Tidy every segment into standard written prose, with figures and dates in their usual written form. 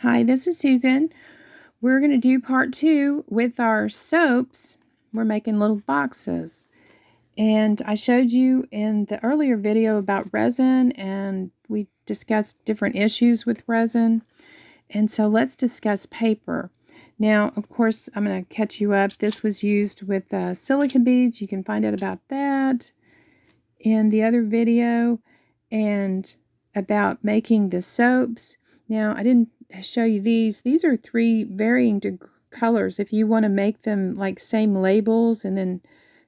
Hi, this is Susan. We're going to do part 2 with our soaps. We're making little boxes. And I showed you in the earlier video about resin, and we discussed different issues with resin. And so let's discuss paper. Now, of course, I'm going to catch you up. This was used with silica beads. You can find out about that in the other video, and about making the soaps. Now, I didn't show you these. These are 3 varying colors. If you want to make them like same labels and then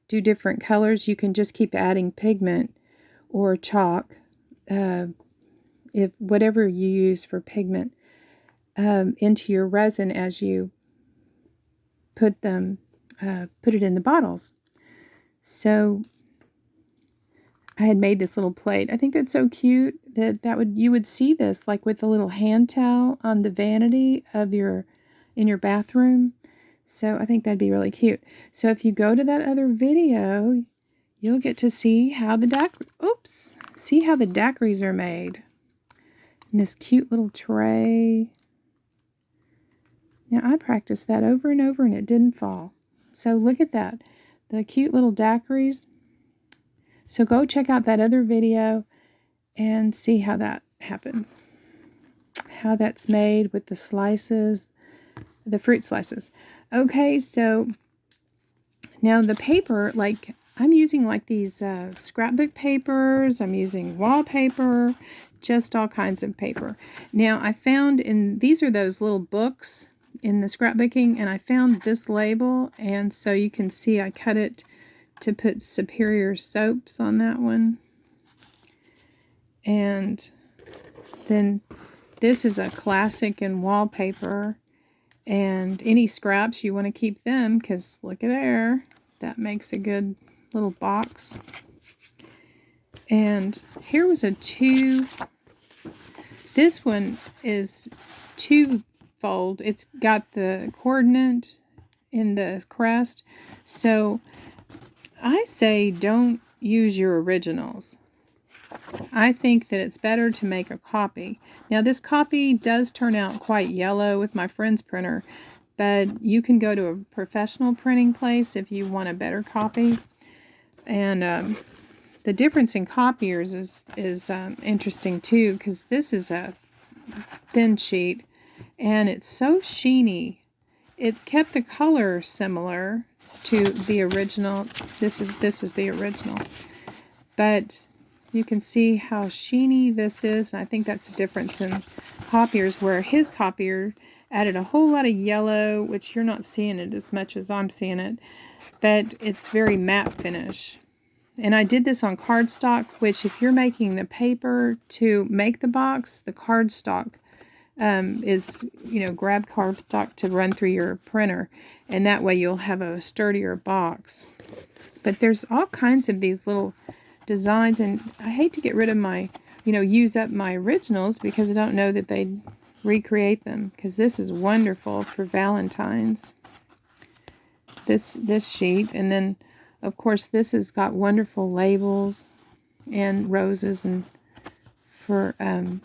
do different colors, you can just keep adding pigment or chalk, if whatever you use for pigment, into your resin as you put it in the bottles. So I had made this little plate. I think that's so cute that you would see this like with a little hand towel on the vanity of in your bathroom. So I think that'd be really cute. So if you go to that other video, you'll get to see how the daiquiris are made in this cute little tray. Now I practiced that over and over and it didn't fall. So look at that, the cute little daiquiris. So go check out that other video and see how that happens. How that's made with the slices, the fruit slices. Okay, so now the paper, like I'm using like these scrapbook papers, I'm using wallpaper, just all kinds of paper. Now I found these are those little books in the scrapbooking, and I found this label, and so you can see I cut it to put Superior Soaps on that one. And then this is a classic in wallpaper, and any scraps you want to keep them, because look at there, that makes a good little box. And here was this one is 2-fold. It's got the coordinate in the crest, so I say don't use your originals. I think that it's better to make a copy. Now this copy does turn out quite yellow with my friend's printer, but you can go to a professional printing place if you want a better copy. And the difference in copiers is interesting too, because this is a thin sheet and it's so sheeny. It kept the color similar to the original. This is the original, but you can see how sheeny this is, and I think that's the difference in copiers, where his copier added a whole lot of yellow, which you're not seeing it as much as I'm seeing it, but it's very matte finish. And I did this on cardstock, which if you're making the paper to make the box, the cardstock is, grab cardstock to run through your printer, and that way you'll have a sturdier box. But there's all kinds of these little designs, and I hate to get rid of my, use up my originals, because I don't know that they'd recreate them, because this is wonderful for Valentine's, this sheet. And then of course this has got wonderful labels and roses, and for and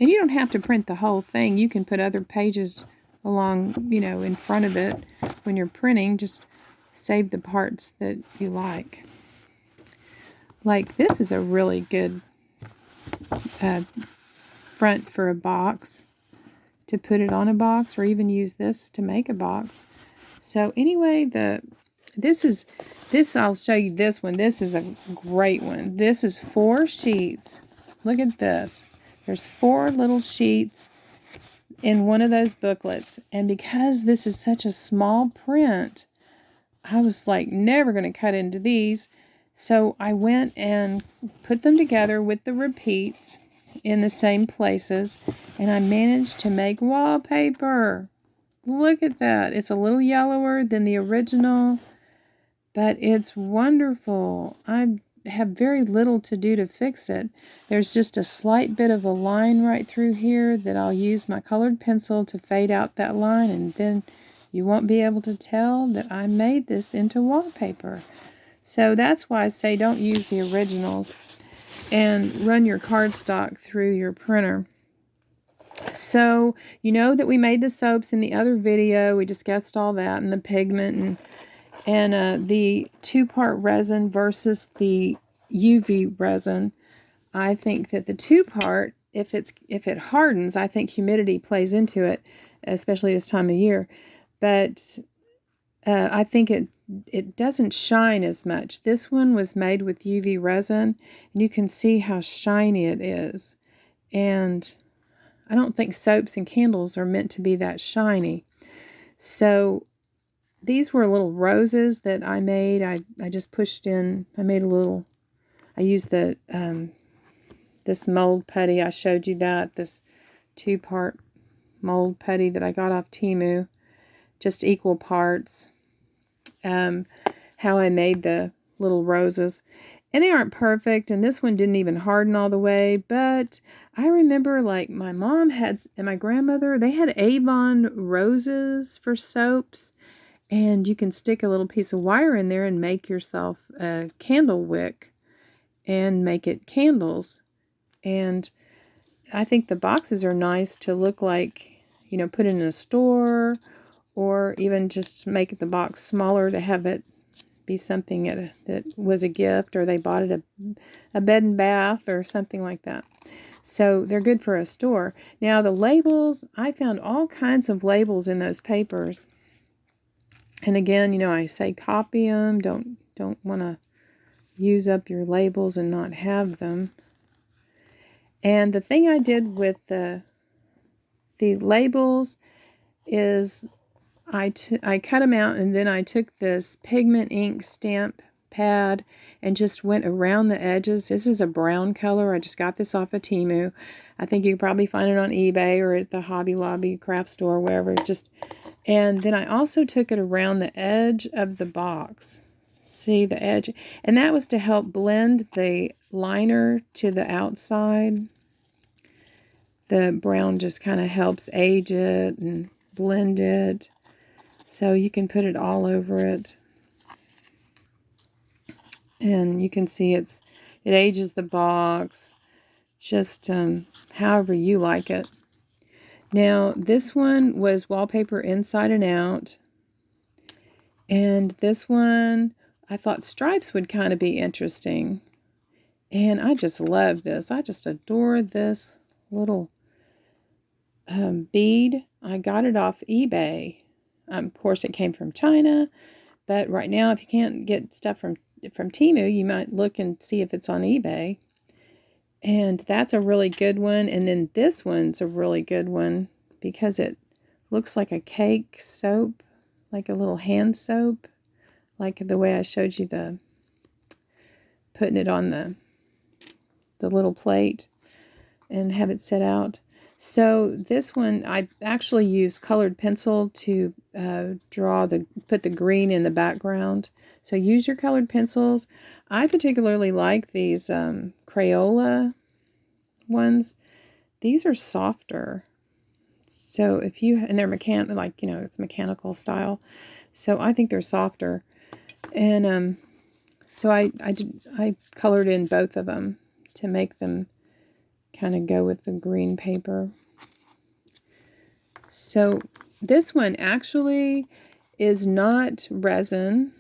you don't have to print the whole thing. You can put other pages along, in front of it when you're printing. Just save the parts that you like. Like this is a really good front for a box, to put it on a box, or even use this to make a box. So anyway, I'll show you this one. This is a great one. This is 4 sheets. Look at this. There's 4 little sheets in one of those booklets. And because this is such a small print, I was like never going to cut into these. So I went and put them together with the repeats in the same places, and I managed to make wallpaper. Look at that. It's a little yellower than the original, but it's wonderful. I have very little to do to fix it. There's just a slight bit of a line right through here that I'll use my colored pencil to fade out that line, and then you won't be able to tell that I made this into wallpaper. So that's why I say don't use the originals, and run your cardstock through your printer. So, you know that we made the soaps in the other video. We discussed all that and the pigment and the two-part resin versus the UV resin. I think that the two-part, if it hardens, I think humidity plays into it, especially this time of year. But I think it doesn't shine as much. This one was made with UV resin, and you can see how shiny it is. And I don't think soaps and candles are meant to be that shiny. So these were little roses that I made. I just pushed in, I made a little, I used the this mold putty. I showed you that, this two-part mold putty that I got off Temu, just equal parts. How I made the little roses. And they aren't perfect, and this one didn't even harden all the way, but I remember like my mom had, and my grandmother, they had Avon roses for soaps, and you can stick a little piece of wire in there and make yourself a candle wick and make it candles. And I think the boxes are nice to look like, you know, put in a store, or even just make the box smaller to have it be something that was a gift, or they bought it a bed and bath or something like that. So they're good for a store. Now the labels, I found all kinds of labels in those papers. And again, you know, I say copy them. Don't want to use up your labels and not have them. And the thing I did with the labels is I cut them out, and then I took this pigment ink stamp pad and just went around the edges. This is a brown color. I just got this off of Temu. I think you can probably find it on eBay or at the Hobby Lobby craft store, wherever. And then I also took it around the edge of the box. See the edge? And that was to help blend the liner to the outside. The brown just kind of helps age it and blend it. So you can put it all over it. And you can see it ages the box, just however you like it. Now, this one was wallpaper inside and out. And this one, I thought stripes would kind of be interesting. And I just love this. I just adore this little bead. I got it off eBay. Of course, it came from China. But right now, if you can't get stuff from Temu, you might look and see if it's on eBay. And that's a really good one. And then this one's a really good one because it looks like a cake soap, like a little hand soap, like the way I showed you putting it on the little plate and have it set out. So this one, I actually used colored pencil to put the green in the background. So use your colored pencils. I particularly like these Crayola ones. These are softer. So and they're mechanical, like, you know, it's mechanical style. So I think they're softer. And so I colored in both of them to make them kind of go with the green paper. So this one actually is not resin.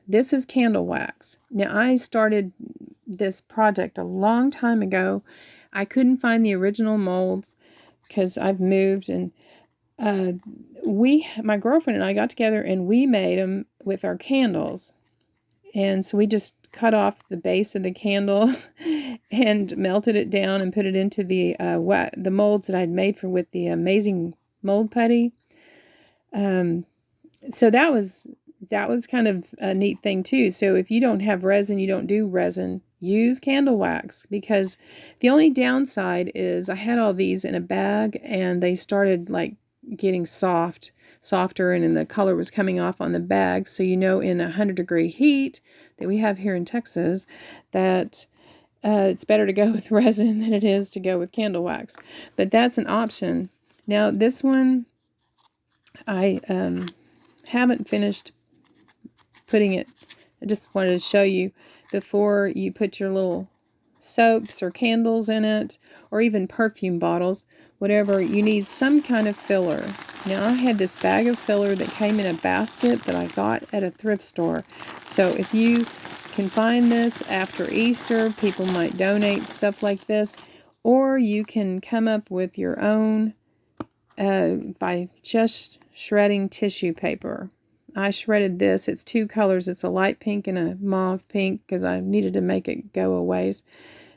This is candle wax. Now, I started this project a long time ago. I couldn't find the original molds because I've moved, and my girlfriend and I got together and we made them with our candles. And so we just cut off the base of the candle and melted it down and put it into the molds that I'd made with the amazing mold putty. So that was kind of a neat thing too. So if you don't have resin, you don't do resin, use candle wax, because the only downside is I had all these in a bag and they started like getting softer, and then the color was coming off on the bag. So you know, in 100-degree heat that we have here in Texas, that it's better to go with resin than it is to go with candle wax. But that's an option. Now this one, I haven't finished putting it. I just wanted to show you before you put your little soaps or candles in it, or even perfume bottles. whatever, you need some kind of filler. Now, I had this bag of filler that came in a basket that I got at a thrift store. So if you can find this after Easter, people might donate stuff like this. Or you can come up with your own by just shredding tissue paper. I shredded this. It's 2 colors. It's a light pink and a mauve pink because I needed to make it go a ways,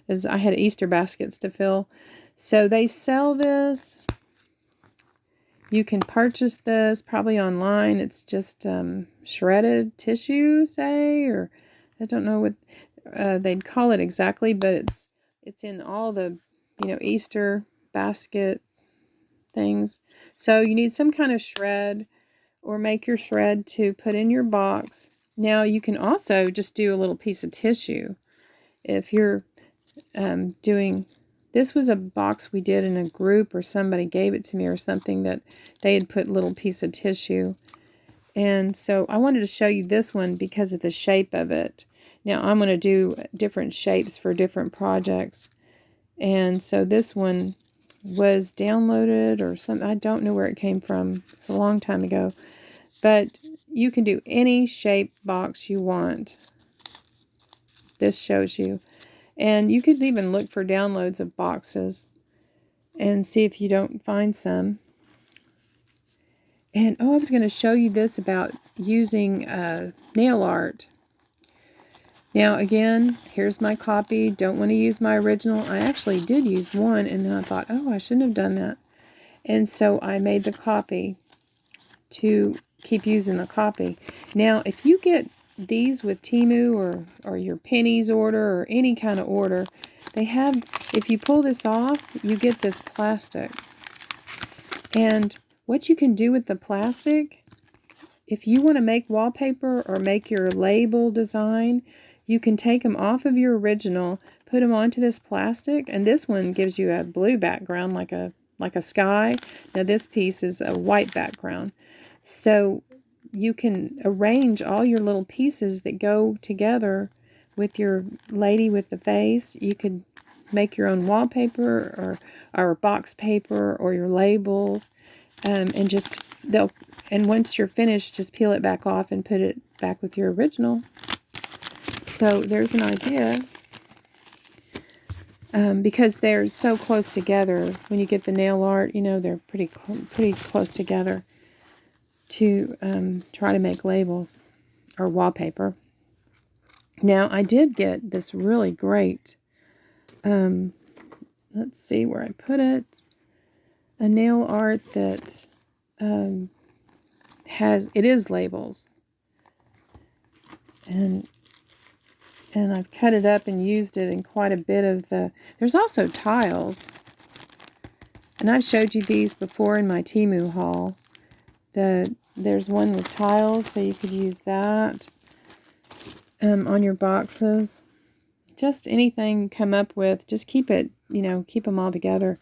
as I had Easter baskets to fill. So they sell this. You can purchase this probably online. It's just shredded tissue, say, or I don't know what they'd call it exactly, but it's in all the Easter basket things. So you need some kind of shred, or make your shred to put in your box. Now you can also just do a little piece of tissue if you're doing. This was a box we did in a group, or somebody gave it to me or something, that they had put a little piece of tissue. And so I wanted to show you this one because of the shape of it. Now I'm going to do different shapes for different projects. And so this one was downloaded or something. I don't know where it came from. It's a long time ago. But you can do any shape box you want. This shows you. And you could even look for downloads of boxes and see if you don't find some. And, I was going to show you this about using nail art. Now, again, here's my copy. Don't want to use my original. I actually did use one, and then I thought, I shouldn't have done that. And so I made the copy to keep using the copy. Now, if you get these with Temu or your pennies order or any kind of order, they have, if you pull this off, you get this plastic. And what you can do with the plastic, if you want to make wallpaper or make your label design, you can take them off of your original, put them onto this plastic, and this one gives you a blue background like a sky. Now this piece is a white background. So you can arrange all your little pieces that go together with your lady with the face. You could make your own wallpaper or box paper or your labels, and once you're finished, just peel it back off and put it back with your original. So there's an idea. Because they're so close together, when you get the nail art, they're pretty close together to try to make labels or wallpaper. Now, I did get this really great, let's see where I put it, a nail art that it is labels. And I've cut it up and used it in quite a bit of there's also tiles. And I've showed you these before in my Temu haul. There's one with tiles, so you could use that on your boxes. Just anything come up with, just keep it, keep them all together.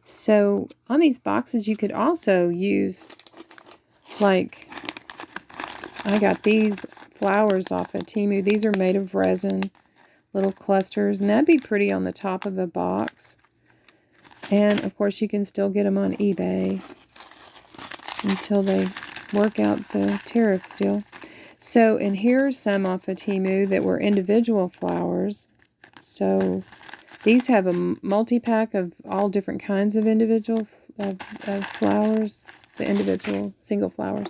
So on these boxes, you could also use, like, I got these flowers off of Temu. These are made of resin, little clusters, and that'd be pretty on the top of the box. And of course, you can still get them on eBay until they work out the tariff deal. So, and here's some off of Temu that were individual flowers. So these have a multi-pack of all different kinds of individual of flowers, the individual single flowers.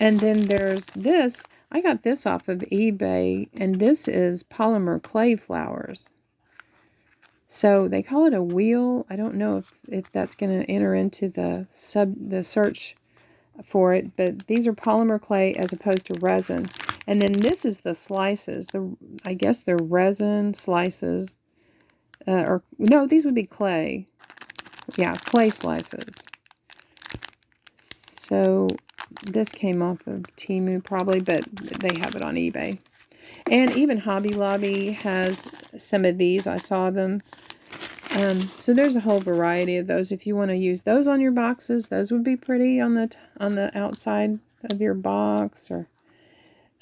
And then there's this. I got this off of eBay, and this is polymer clay flowers. So they call it a wheel. I don't know if that's going to enter into the search for it, but these are polymer clay as opposed to resin. And then this is the slices. I guess they're resin slices. Or no, these would be clay. Yeah, clay slices. So this came off of Temu probably, but they have it on eBay. And even Hobby Lobby has some of these. I saw them. So there's a whole variety of those. If you want to use those on your boxes, those would be pretty on the outside of your box. Or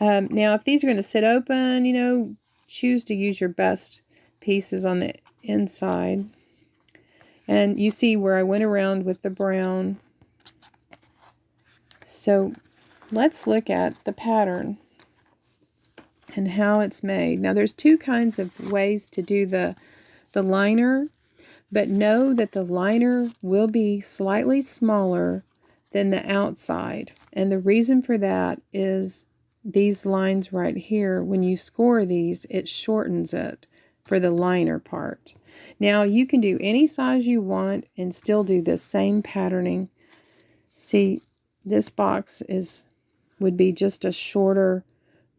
now, if these are going to sit open, choose to use your best pieces on the inside. And you see where I went around with the brown. So let's look at the pattern and how it's made. Now there's two kinds of ways to do the liner, but know that the liner will be slightly smaller than the outside. And the reason for that is these lines right here, when you score these, it shortens it for the liner part. Now you can do any size you want and still do this same patterning. See, this box would be just a shorter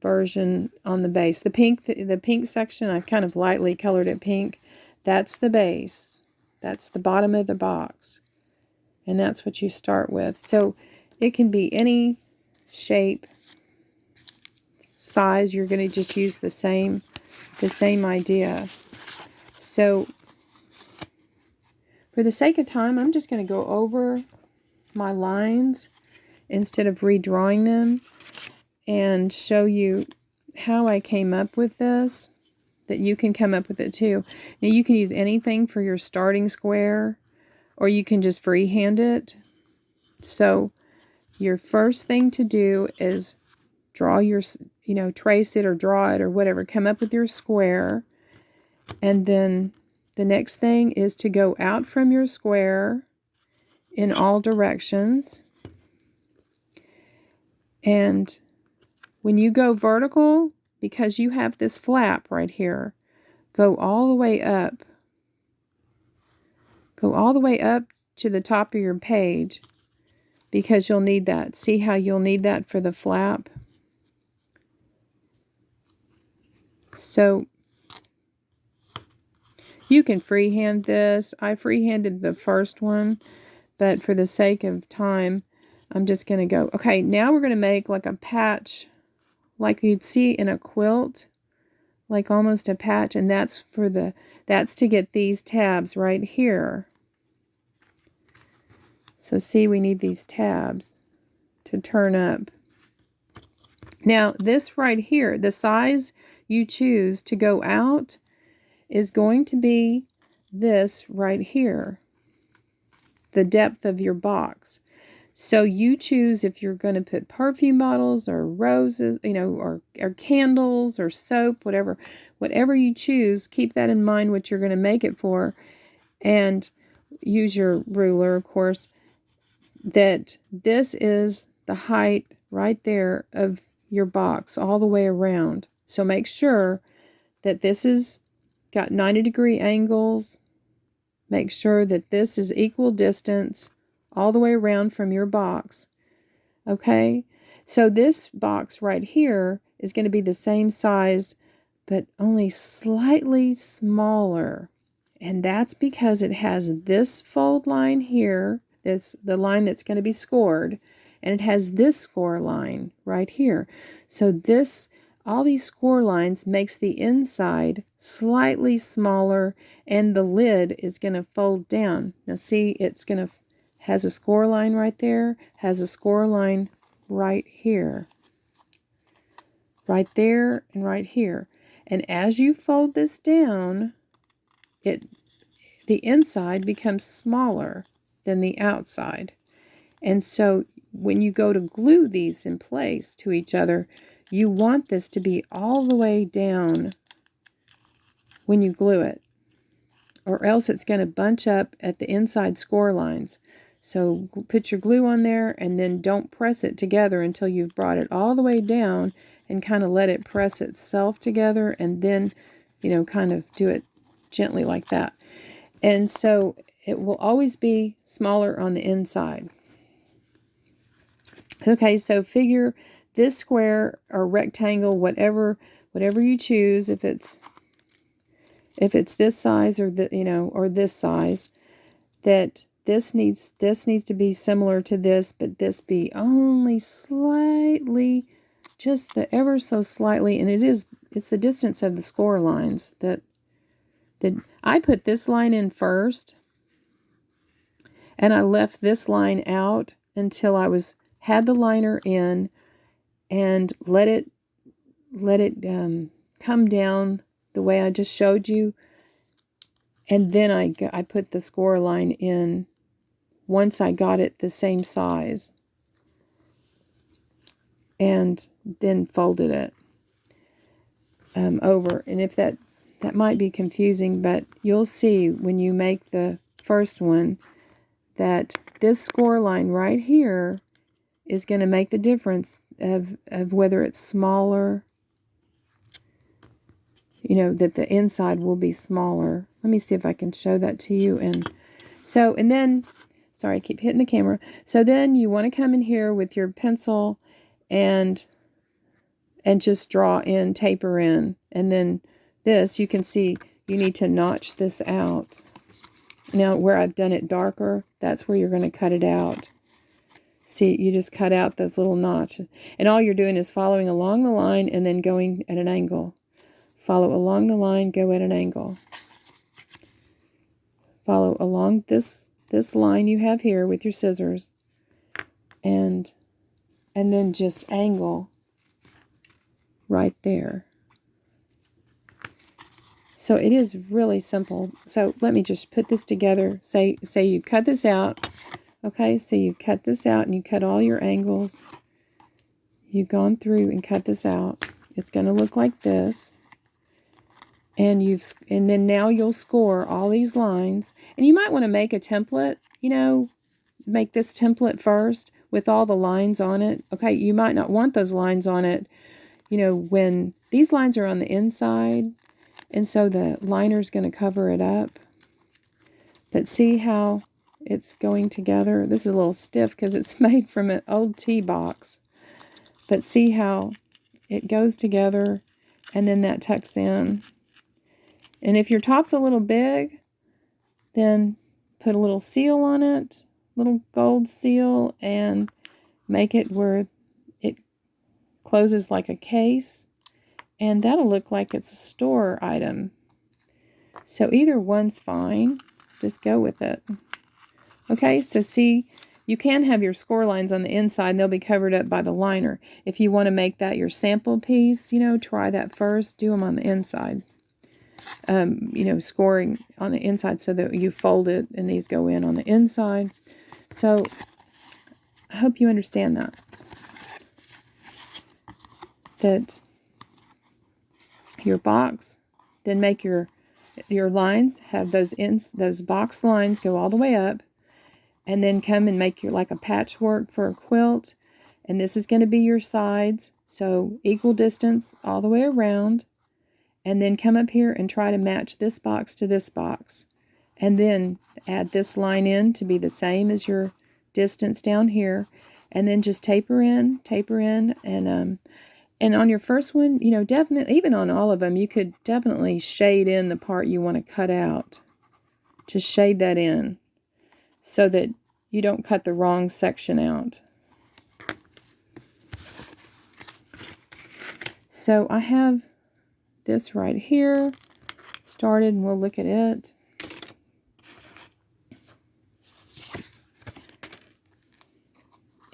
version on the base. The pink section, I kind of lightly colored it pink. That's the base. That's the bottom of the box. And that's what you start with. So it can be any shape, size. You're going to just use the same idea. So for the sake of time, I'm just going to go over my lines instead of redrawing them and show you how I came up with this, that you can come up with it too. Now you can use anything for your starting square, or you can just freehand it. So your first thing to do is draw your, trace it or draw it or whatever. Come up with your square. And then the next thing is to go out from your square in all directions. And when you go vertical, because you have this flap right here, go all the way up. Go all the way up to the top of your page, because you'll need that. See how you'll need that for the flap? So you can freehand this. I freehanded the first one, but for the sake of time, I'm just going to go. Okay, now we're going to make like a patch, like you'd see in a quilt, like almost a patch, and that's to get these tabs right here. So see, we need these tabs to turn up. Now this right here, the size you choose to go out is going to be this right here, the depth of your box. So you choose if you're going to put perfume bottles or roses, or candles or soap, whatever you choose. Keep that in mind, what you're going to make it for, and use your ruler, of course. That this is the height right there of your box all the way around. So make sure that this is got 90-degree angles. Make sure that this is equal distance all the way around from your box. Okay? So this box right here is going to be the same size, but only slightly smaller. And that's because it has this fold line here. That's the line that's going to be scored. And it has this score line right here. So all these score lines makes the inside slightly smaller, and the lid is going to fold down. Now see, has a score line right there, has a score line right here. Right there and right here. And as you fold this down, the inside becomes smaller than the outside. And so when you go to glue these in place to each other, you want this to be all the way down when you glue it, or else it's going to bunch up at the inside score lines. So put your glue on there and then don't press it together until you've brought it all the way down, and kind of let it press itself together, and then, kind of do it gently like that. And so it will always be smaller on the inside. Okay, so figure this square or rectangle, whatever you choose, if it's this size or or this size, that this needs to be similar to this, but this be only slightly, just the ever so slightly, and it's the distance of the score lines that I put this line in first, and I left this line out until I had the liner in, and let it come down the way I just showed you. And then I put the score line in once I got it the same size, and then folded it over. And if that might be confusing, but you'll see when you make the first one that this score line right here is going to make the difference of whether it's smaller, you know, that the inside will be smaller. Let me see if I can show that to you. And then, sorry, I keep hitting the camera. So then you want to come in here with your pencil and just draw in, taper in. And then this, you can see you need to notch this out. Now, where I've done it darker, that's where you're going to cut it out. See, you just cut out those little notches. And all you're doing is following along the line and then going at an angle. Follow along the line, go at an angle. Follow along this line you have here with your scissors. And then just angle right there. So it is really simple. So let me just put this together. Say you cut this out. Okay, so you cut this out and you cut all your angles. You've gone through and cut this out. It's going to look like this. And then now you'll score all these lines. And you might want to make a template, you know, make this template first with all the lines on it. Okay, you might not want those lines on it, you know, when these lines are on the inside. And so the liner's going to cover it up. But see how it's going together? This is a little stiff because it's made from an old tea box. But see how it goes together and then that tucks in. And if your top's a little big, then put a little seal on it, little gold seal, and make it where it closes like a case. And that'll look like it's a store item. So either one's fine. Just go with it. Okay, so see, you can have your score lines on the inside, and they'll be covered up by the liner. If you want to make that your sample piece, you know, try that first. Do them on the inside. You know, scoring on the inside so that you fold it, and these go in on the inside. So I hope you understand that. That your box, then make your lines, have those box lines go all the way up, and then come and make your like a patchwork for a quilt. And this is going to be your sides, so equal distance all the way around. And then come up here and try to match this box to this box. And then add this line in to be the same as your distance down here. And then just taper in, and on your first one, you know, definitely, even on all of them, you could definitely shade in the part you want to cut out. Just shade that in so that you don't cut the wrong section out. So I have this right here started, and we'll look at it.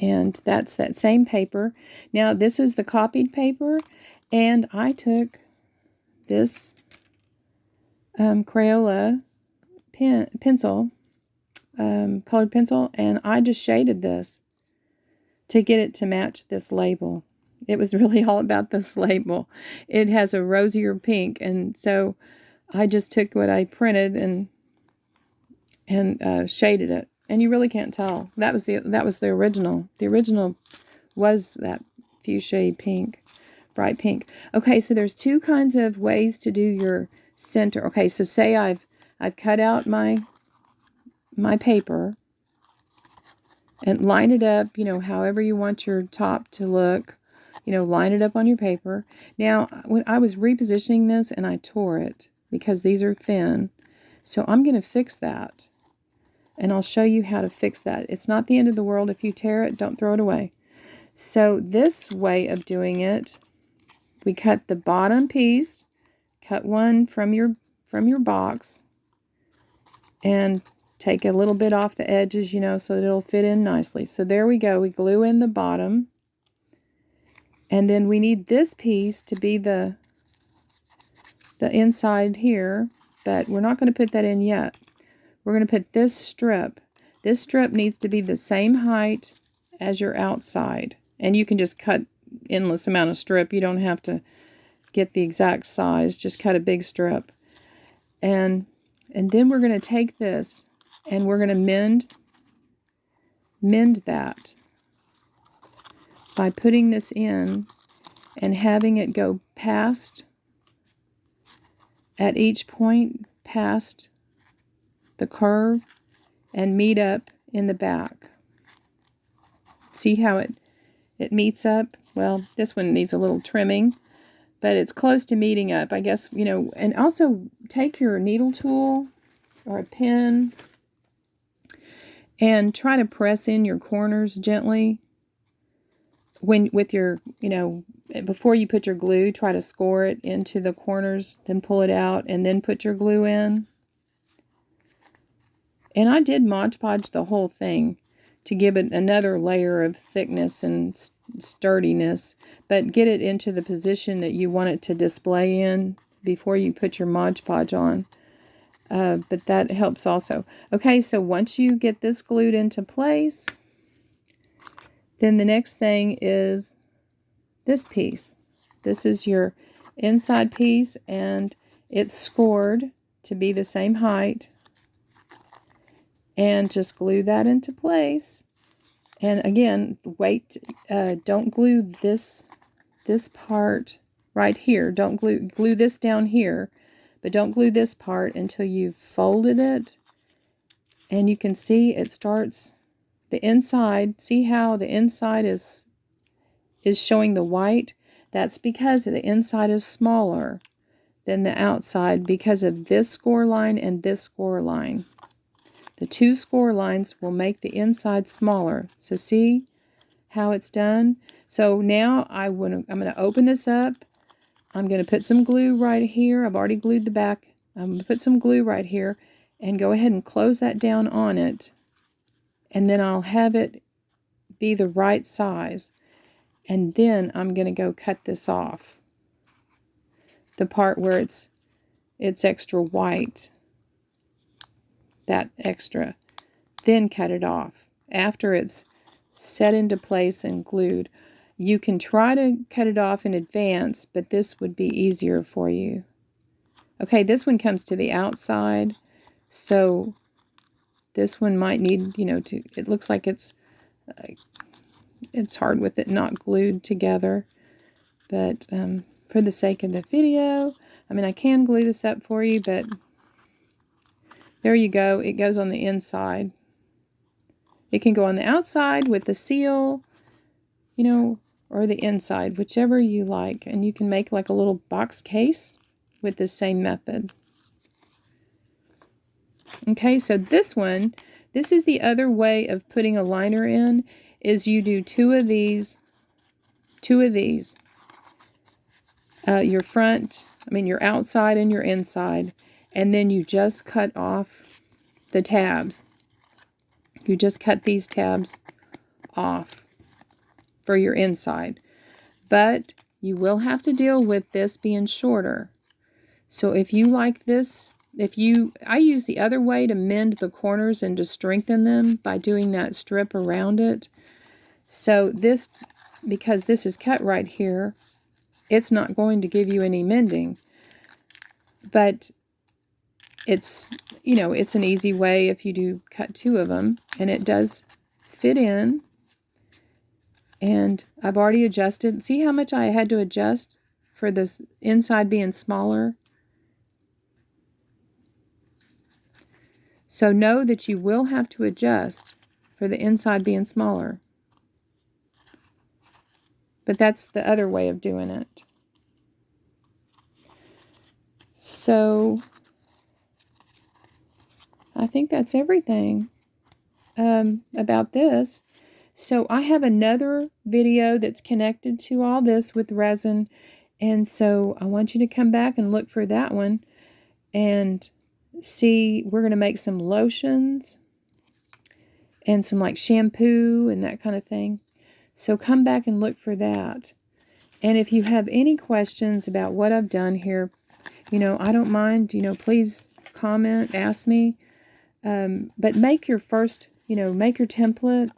And that's that same paper. Now this is the copied paper, and I took this Crayola pencil, colored pencil, and I just shaded this to get it to match this label. It was really all about this label. It has a rosier pink, and so I just took what I printed and shaded it. And you really can't tell. That was the original. The original was that fuchsia pink, bright pink. Okay, so there's two kinds of ways to do your center. Okay, so say I've cut out my paper and line it up, you know, however you want your top to look. You know, line it up on your paper. Now, when I was repositioning this, and I tore it because these are thin, so I'm going to fix that. And I'll show you how to fix that. It's not the end of the world. If you tear it, don't throw it away. So this way of doing it, we cut the bottom piece, cut one from your box, and take a little bit off the edges, you know, so that it'll fit in nicely. So there we go. We glue in the bottom. And then we need this piece to be the inside here. but we're not going to put that in yet. We're going to put this strip. This strip needs to be the same height as your outside. And you can just cut endless amount of strip. You don't have to get the exact size. Just cut a big strip. And then we're going to take this and we're going to mend that by putting this in and having it go past, at each point, past the curve and meet up in the back. See how it meets up? Well, this one needs a little trimming, but it's close to meeting up, I guess, you know. And also take your needle tool or a pen and try to press in your corners gently. With your, you know, before you put your glue, try to score it into the corners, then pull it out, and then put your glue in. And I did Mod Podge the whole thing to give it another layer of thickness and sturdiness, but get it into the position that you want it to display in before you put your Mod Podge on. But that helps also. Okay, so once you get this glued into place, then the next thing is this piece. This is your inside piece, and it's scored to be the same height. And just glue that into place. And again, wait, don't glue this part right here. Don't glue this down here, but don't glue this part until you've folded it. And you can see it starts the inside. See how the inside is showing the white? That's because the inside is smaller than the outside because of this score line and this score line. The two score lines will make the inside smaller. So see how it's done? So now I'm going to open this up. I'm going to put some glue right here. I've already glued the back. I'm going to put some glue right here and go ahead and close that down on it. And then I'll have it be the right size. And then I'm going to go cut this off. The part where it's extra white. That extra. Then cut it off. After it's set into place and glued. You can try to cut it off in advance, but this would be easier for you. Okay, this one comes to the outside. So this one might need, you know, it looks like it's hard with it not glued together. But for the sake of the video, I mean, I can glue this up for you, but there you go. It goes on the inside. It can go on the outside with the seal, you know, or the inside, whichever you like. And you can make like a little box case with the same method. Okay, so this one, this is the other way of putting a liner in, is you do two of these, your front, your outside and your inside, and then you just cut off the tabs. You just cut these tabs off for your inside. But you will have to deal with this being shorter. So if you like this, I use the other way to mend the corners and to strengthen them by doing that strip around it. So this, because this is cut right here, it's not going to give you any mending. But it's, you know, it's an easy way if you do cut two of them, and it does fit in. And I've already adjusted. See how much I had to adjust for this inside being smaller? So know that you will have to adjust for the inside being smaller. But that's the other way of doing it. So I think that's everything about this. So I have another video that's connected to all this with resin. And so I want you to come back and look for that one and see. We're going to make some lotions and some like shampoo and that kind of thing. So come back and look for that. And if you have any questions about what I've done here, you know, I don't mind, you know, please comment, ask me. But make your first, make your template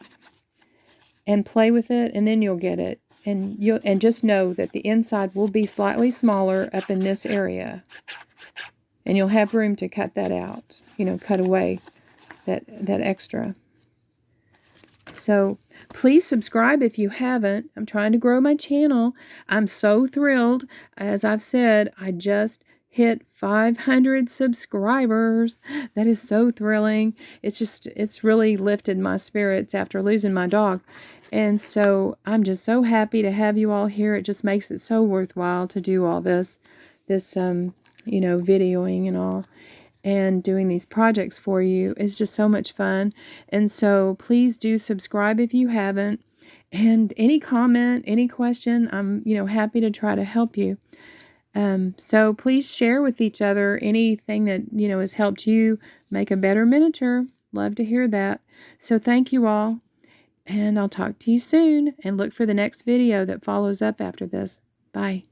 and play with it, and then you'll get it. And just know that the inside will be slightly smaller up in this area. And you'll have room to cut that out, cut away that extra. So please subscribe if you haven't. I'm trying to grow my channel. I'm so thrilled. As I've said, I just hit 500 subscribers. That is so thrilling. It's really lifted my spirits after losing my dog. And so I'm just so happy to have you all here. It just makes it so worthwhile to do all this videoing and all. And doing these projects for you is just so much fun. And so please do subscribe if you haven't. And any comment, any question, I'm happy to try to help you. So please share with each other anything that has helped you make a better miniature. Love to hear that. So thank you all, and I'll talk to you soon. And look for the next video that follows up after this. Bye.